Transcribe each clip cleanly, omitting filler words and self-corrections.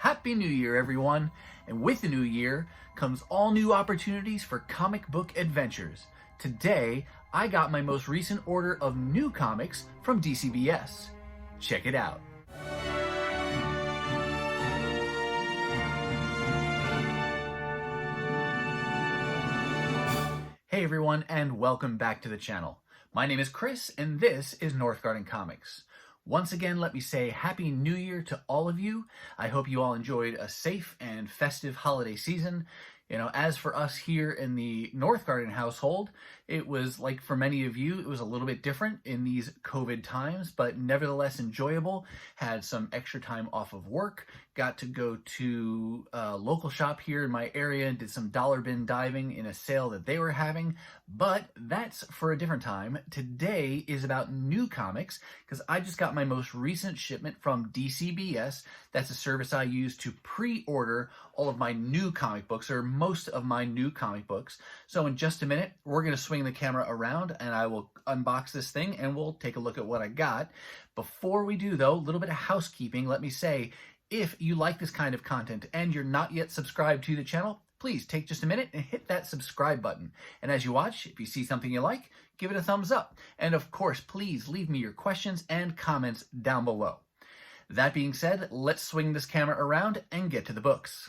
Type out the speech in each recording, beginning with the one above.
Happy New Year, everyone! And with the new year comes all new opportunities for comic book adventures. Today, I got my most recent order of new comics from Dcbs. Check it out. Hey everyone, and welcome back to the channel. My name is Chris, and this is Northgarden Comics. Once again, let me say Happy New Year to all of you. I hope you all enjoyed a safe and festive holiday season. You know, as for us here in the Northgarden household, it was like for many of you, it was a little bit different in these COVID times, but nevertheless enjoyable. Had some extra time off of work, got to go to a local shop here in my area and did some dollar bin diving in a sale that they were having, but that's for a different time. Today is about new comics because I just got my most recent shipment from Dcbs. That's a service I use to pre-order all of my new comic books, or most of my new comic books. So in just a minute, we're going to swing the camera around and I will unbox this thing and we'll take a look at what I got. Before we do though, a little bit of housekeeping. Let me say, if you like this kind of content and you're not yet subscribed to the channel, please take just a minute and hit that subscribe button. And as you watch, if you see something you like, give it a thumbs up. And of course, please leave me your questions and comments down below. That being said, let's swing this camera around and get to the books.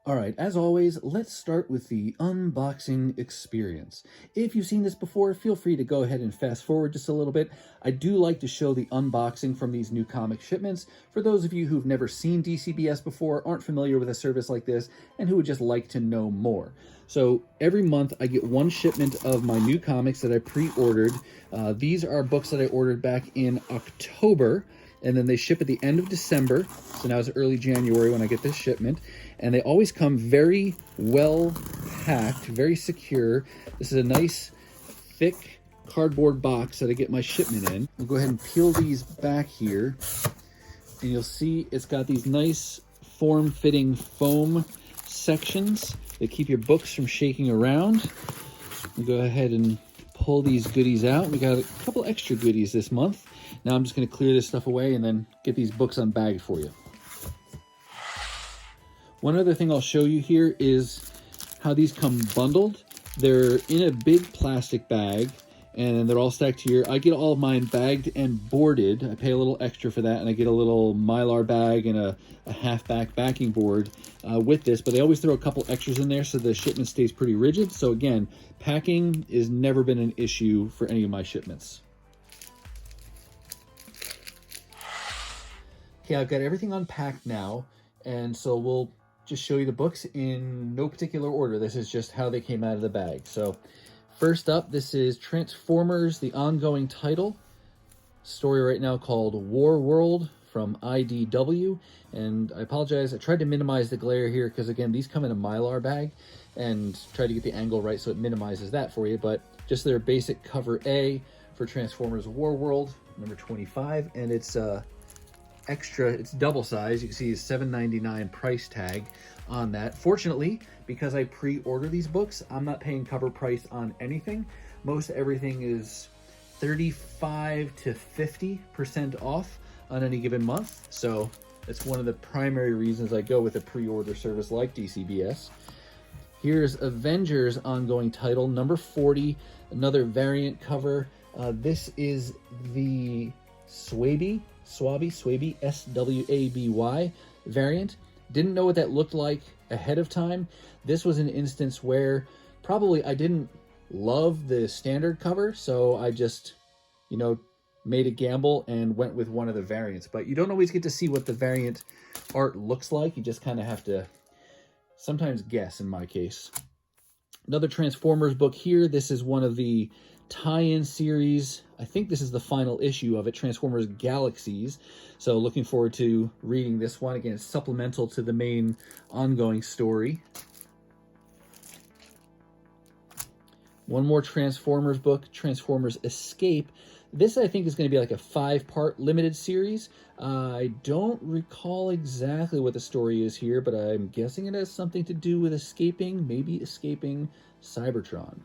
All right, as always, let's start with the unboxing experience. If you've seen this before, feel free to go ahead and fast forward just a little bit. I do like to show the unboxing from these new comic shipments for those of you who've never seen Dcbs before, aren't familiar with a service like this, and who would just like to know more. So every month I get one shipment of my new comics that I pre-ordered. These are books that I ordered back in October, and then they ship at the end of December. So now it's early January when I get this shipment. And they always come very well packed, very secure. This is a nice, thick cardboard box that I get my shipment in. I'll go ahead and peel these back here. And you'll see it's got these nice form-fitting foam sections that keep your books from shaking around. We'll go ahead and pull these goodies out. We got a couple extra goodies this month. Now I'm just going to clear this stuff away and then get these books unbagged for you. One other thing I'll show you here is how these come bundled. They're in a big plastic bag and they're all stacked here. I get all of mine bagged and boarded. I pay a little extra for that, and I get a little Mylar bag and a half-back backing board with this, but they always throw a couple extras in there so the shipment stays pretty rigid. So again, packing has never been an issue for any of my shipments. Okay, I've got everything unpacked now, and so we'll just show you the books in no particular order. This is just how they came out of the bag. So first up, this is Transformers, the ongoing title. Story right now called War World from IDW. And I apologize, I tried to minimize the glare here because again, these come in a Mylar bag, and try to get the angle right so it minimizes that for you. But just their basic cover A for Transformers War World, number 25, and it's extra, it's double size. You can see $7.99 price tag on that. Fortunately, because I pre-order these books, I'm not paying cover price on anything. Most everything is 35 to 50% off on any given month. So that's one of the primary reasons I go with a pre-order service like Dcbs. Here's Avengers ongoing title, number 40, another variant cover. This is the Swaby, S-W-A-B-Y variant. Didn't know what that looked like ahead of time. This was an instance where probably I didn't love the standard cover, so I just, you know, made a gamble and went with one of the variants. But you don't always get to see what the variant art looks like. You just kind of have to sometimes guess in my case. Another Transformers book here. This is one of the tie-in series. I think this is the final issue of it, Transformers Galaxies. So looking forward to reading this one. Again, it's supplemental to the main ongoing story. One more Transformers book, Transformers Escape. This, I think, is going to be like a 5-part limited series. I don't recall exactly what the story is here, but I'm guessing it has something to do with escaping, maybe escaping Cybertron.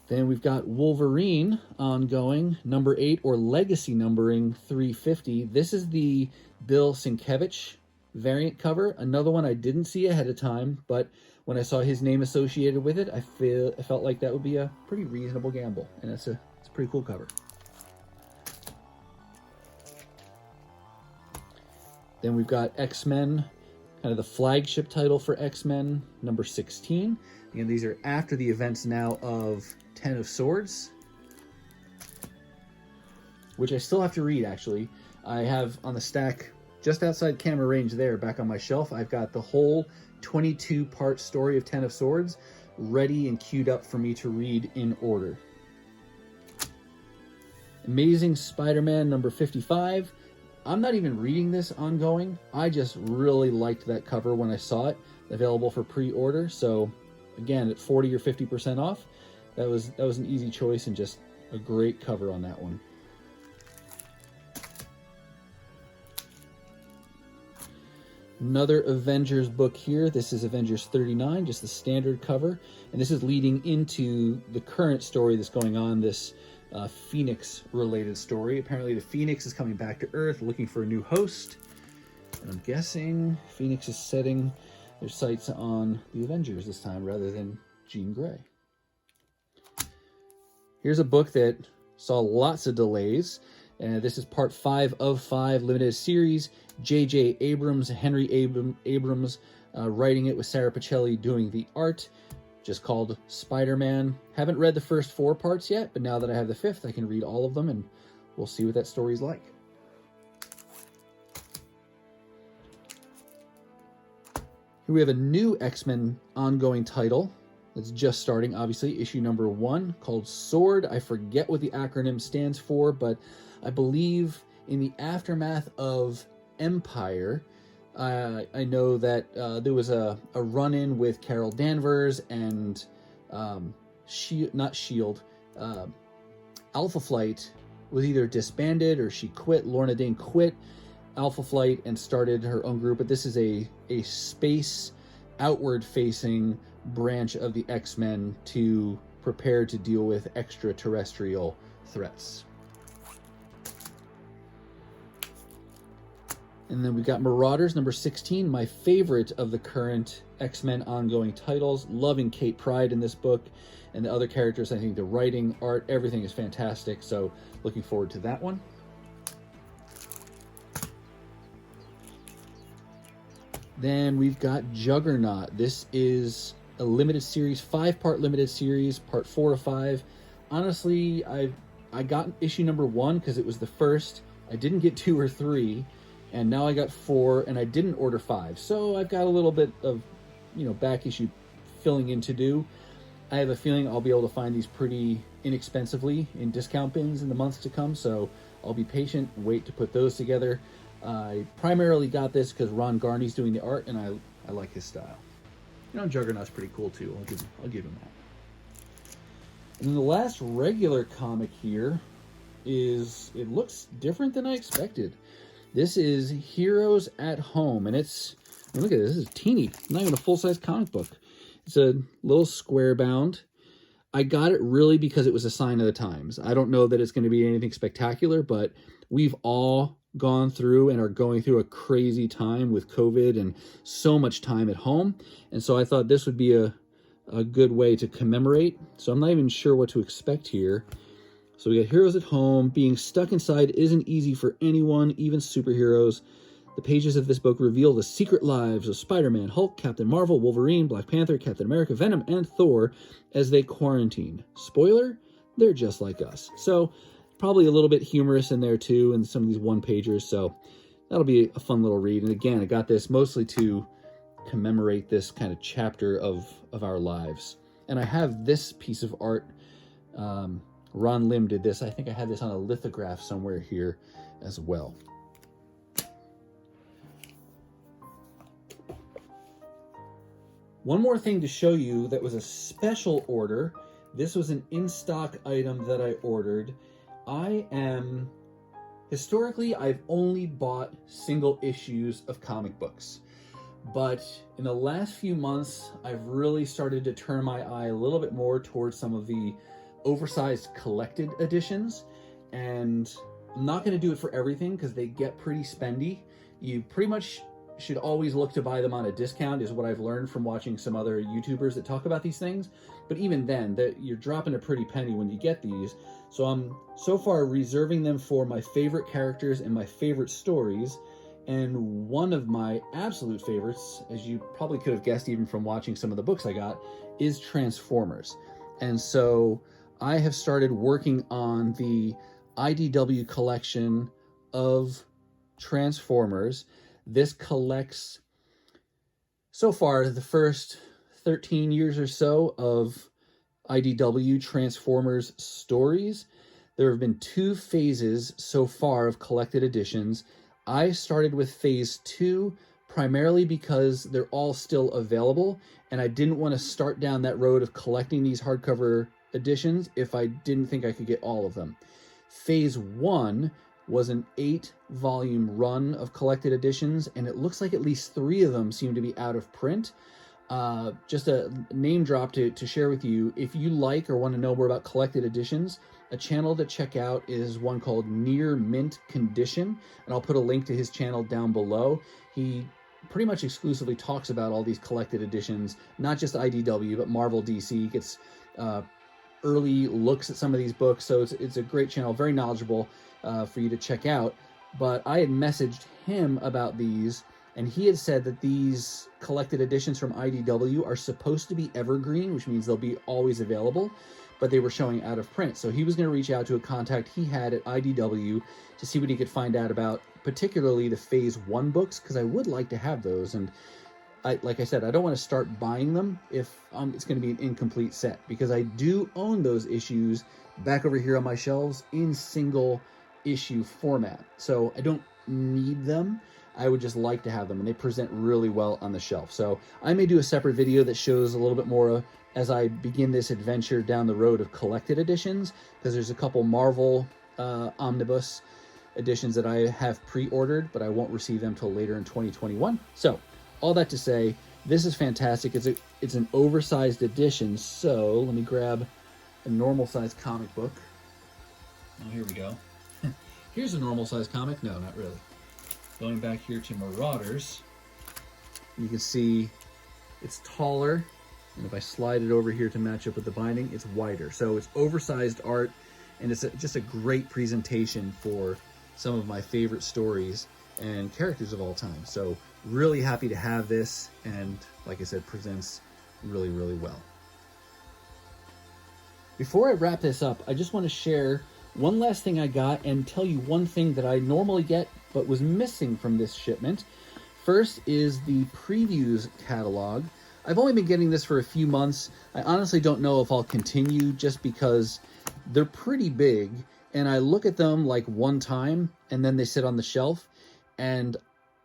Then we've got Wolverine ongoing, number 8, or legacy numbering 350. This is the Bill Sienkiewicz variant cover. Another one I didn't see ahead of time, but when I saw his name associated with it, I felt like that would be a pretty reasonable gamble, and it's a pretty cool cover. Then we've got X-Men, kind of the flagship title for X-Men, number 16. Again, these are after the events now of Ten of Swords, which I still have to read, actually. I have on the stack just outside camera range there, back on my shelf, I've got the whole 22-part story of Ten of Swords ready and queued up for me to read in order. Amazing Spider-Man number 55. I'm not even reading this ongoing. I just really liked that cover when I saw it, available for pre-order. So again, at 40 or 50% off, that was an easy choice and just a great cover on that one. Another Avengers book here. This is Avengers 39, just the standard cover. And this is leading into the current story that's going on, this Phoenix-related story. Apparently the Phoenix is coming back to Earth looking for a new host. And I'm guessing Phoenix is setting their sights on the Avengers this time rather than Jean Grey. Here's a book that saw lots of delays. This is part 5 of 5 limited series. J.J. Abrams, Henry Abrams writing it with Sarah Pacelli doing the art. Just called Spider-Man. Haven't read the first 4 parts yet, but now that I have the 5th, I can read all of them, and we'll see what that story's like. Here we have a new X-Men ongoing title that's just starting, obviously, issue number 1, called Sword. I forget what the acronym stands for, but I believe in the aftermath of Empire, I know that there was a run-in with Carol Danvers and Alpha Flight was either disbanded or she quit. Lorna Dane quit Alpha Flight and started her own group, but this is a space outward-facing branch of the X-Men to prepare to deal with extraterrestrial threats. And then we've got Marauders, number 16, my favorite of the current X-Men ongoing titles. Loving Kate Pryde in this book and the other characters. I think the writing, art, everything is fantastic, so looking forward to that one. Then we've got Juggernaut. This is a limited series, 5-part limited series, part 4 of 5. Honestly, I got issue number 1 because it was the first. I didn't get 2 or 3. And now I got 4, and I didn't order 5. So I've got a little bit of, back issue filling in to do. I have a feeling I'll be able to find these pretty inexpensively in discount bins in the months to come. So I'll be patient, wait to put those together. I primarily got this because Ron Garney's doing the art, and I like his style. Juggernaut's pretty cool too. I'll give him that. And then the last regular comic here it looks different than I expected. This is Heroes at Home, and look at this. This is teeny, not even a full-size comic book. It's a little square bound. I got it really because it was a sign of the times. I don't know that it's going to be anything spectacular, but we've all gone through and are going through a crazy time with COVID and so much time at home. And so I thought this would be a good way to commemorate. So I'm not even sure what to expect here. So we got Heroes at Home. Being stuck inside isn't easy for anyone, even superheroes. The pages of this book reveal the secret lives of Spider-Man, Hulk, Captain Marvel, Wolverine, Black Panther, Captain America, Venom, and Thor as they quarantine. Spoiler, they're just like us. So probably a little bit humorous in there too, in some of these one-pagers. So that'll be a fun little read. And again, I got this mostly to commemorate this kind of chapter of our lives. And I have this piece of art. Ron Lim did this. I think I had this on a lithograph somewhere here as well. One more thing to show you that was a special order. This was an in-stock item that I ordered. Historically, I've only bought single issues of comic books. But in the last few months, I've really started to turn my eye a little bit more towards some of the oversized collected editions, and I'm not going to do it for everything because they get pretty spendy. You pretty much should always look to buy them on a discount, is what I've learned from watching some other YouTubers that talk about these things. But even then, you're dropping a pretty penny when you get these. So I'm so far reserving them for my favorite characters and my favorite stories. And one of my absolute favorites, as you probably could have guessed even from watching some of the books I got, is Transformers. And so I have started working on the IDW collection of Transformers. This collects, so far, the first 13 years or so of IDW Transformers stories. There have been 2 phases so far of collected editions. I started with phase 2 primarily because they're all still available, and I didn't want to start down that road of collecting these hardcover editions if I didn't think I could get all of them. Phase 1 was an 8-volume run of collected editions, and it looks like at least 3 of them seem to be out of print. Just a name drop to share with you. If you like or want to know more about collected editions, a channel to check out is one called Near Mint Condition, and I'll put a link to his channel down below. He pretty much exclusively talks about all these collected editions, not just IDW, but Marvel, DC. Gets early looks at some of these books, so it's a great channel, very knowledgeable for you to check out. But I had messaged him about these, and he had said that these collected editions from IDW are supposed to be evergreen, which means they'll be always available, but they were showing out of print. So he was going to reach out to a contact he had at IDW to see what he could find out about, particularly the Phase 1 books, because I would like to have those. And like I said, I don't want to start buying them if it's going to be an incomplete set, because I do own those issues back over here on my shelves in single issue format. So I don't need them. I would just like to have them, and they present really well on the shelf. So I may do a separate video that shows a little bit more as I begin this adventure down the road of collected editions, because there's a couple Marvel omnibus editions that I have pre-ordered, but I won't receive them till later in 2021. So all that to say, this is fantastic. It's an oversized edition. So let me grab a normal size comic book. Oh, here we go. Here's a normal size comic. No, not really. Going back here to Marauders, you can see it's taller, and if I slide it over here to match up with the binding, it's wider. So it's oversized art, and it's just a great presentation for some of my favorite stories and characters of all time. So really happy to have this, and like I said, presents really, really well. Before I wrap this up, I just want to share one last thing I got and tell you one thing that I normally get but was missing from this shipment. First is the previews catalog. I've only been getting this for a few months. I honestly don't know if I'll continue, just because they're pretty big, and I look at them like one time and then they sit on the shelf. And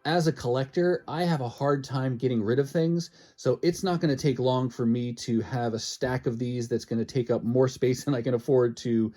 as a collector, I have a hard time getting rid of things, so it's not going to take long for me to have a stack of these that's going to take up more space than I can afford to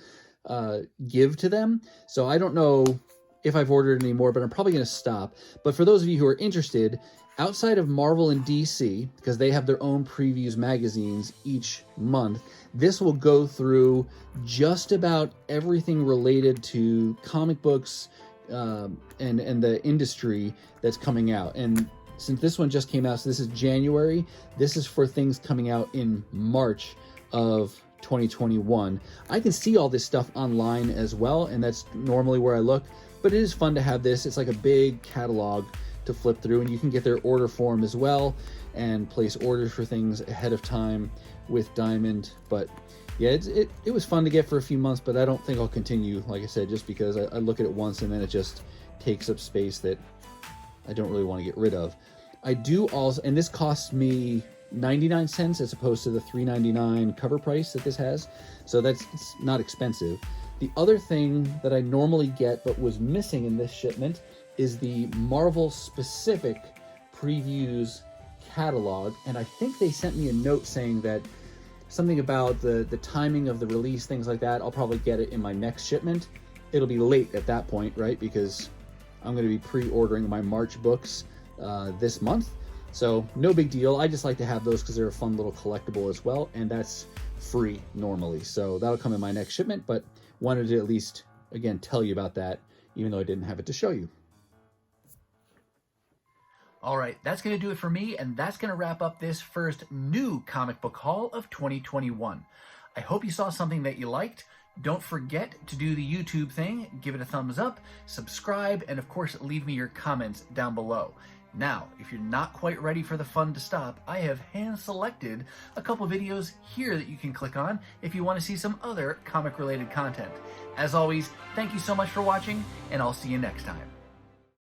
give to them. So I don't know if I've ordered any more, but I'm probably going to stop. But for those of you who are interested, outside of Marvel and DC, because they have their own previews magazines each month, this will go through just about everything related to comic books and the industry that's coming out. And since this one just came out, so this is January, this is for things coming out in March of 2021. I can see all this stuff online as well, and that's normally where I look, but it is fun to have this. It's like a big catalog to flip through, and you can get their order form as well and place orders for things ahead of time with Diamond. But yeah, it was fun to get for a few months, but I don't think I'll continue, like I said, just because I look at it once and then it just takes up space that I don't really want to get rid of. I do also, and this costs me 99 cents as opposed to the $3.99 cover price that this has, so it's not expensive. The other thing that I normally get but was missing in this shipment is the Marvel specific previews catalog, and I think they sent me a note saying that something about the timing of the release, things like that. I'll probably get it in my next shipment. It'll be late at that point, right? Because I'm going to be pre-ordering my March books this month. So no big deal. I just like to have those because they're a fun little collectible as well. And that's free normally. So that'll come in my next shipment, but wanted to at least, again, tell you about that, even though I didn't have it to show you. All right, that's going to do it for me, and that's going to wrap up this first new comic book haul of 2021. I hope you saw something that you liked. Don't forget to do the YouTube thing, give it a thumbs up, subscribe, and of course, leave me your comments down below. Now, if you're not quite ready for the fun to stop, I have hand-selected a couple videos here that you can click on if you want to see some other comic-related content. As always, thank you so much for watching, and I'll see you next time.